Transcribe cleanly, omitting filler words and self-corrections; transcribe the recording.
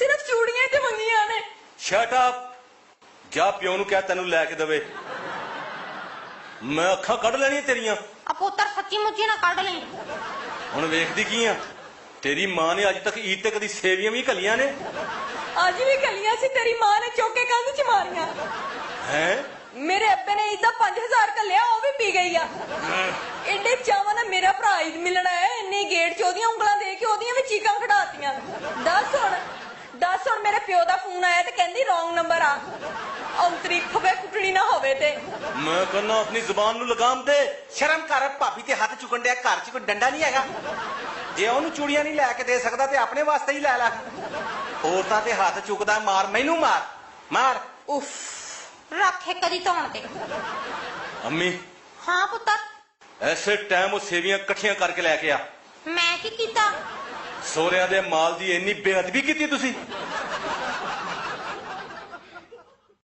सिर्फ चूड़ियां ते मंगियां ने। शट अप, जा प्यो नूं कह तैनूं लै के देवे। मैं अखां कढ लैणियां तेरियां। आ पुत्तर सच्ची मुच्ची ना कढ लई। हुण वेखदी की आ, तेरी मां ने अज तक ईद ते कदी सेवियां भी घलियां ने? अज भी गलियां सी, तेरी मां ने चौक के कंध च मारियां। हैं? मेरे अब्बे ने ईद दा 5000 घलिया, वो भी पी गई आ। एडे चावां नाल मेरा भरा ईद मिलना है, इन्नी गेट च ओदियां उंगलां दे के ओदियां भी चीकां खड़ातियां। दस हुण मेरे प्यो दा फोन आया ते कहंदी रॉन्ग नंबर आ। अंतरी खबे कुटड़ी ना होवे ते। मैं कहना अपनी जुबान नूं लगाम दे। शर्म कर, भाभी ते हथ चुकन दिया, घर च कोई डंडा नहीं हैगा। जे ओनू चूड़ियां नहीं लैके दे सकदा ते अपने वास्ते ही लै ला। औरतां ते हथ चुकदा, मार मैनू मार मार। उफ, रख एक कदी धोण ते। अम्मी हाँ पुत्तर, ऐसे टाइम वो सेवियां इकट्ठियां करके लैके आ। मैं की कीता? सोहरिਆਂ ਦੇ माल दी इन्नी बेअदबी की तुसी?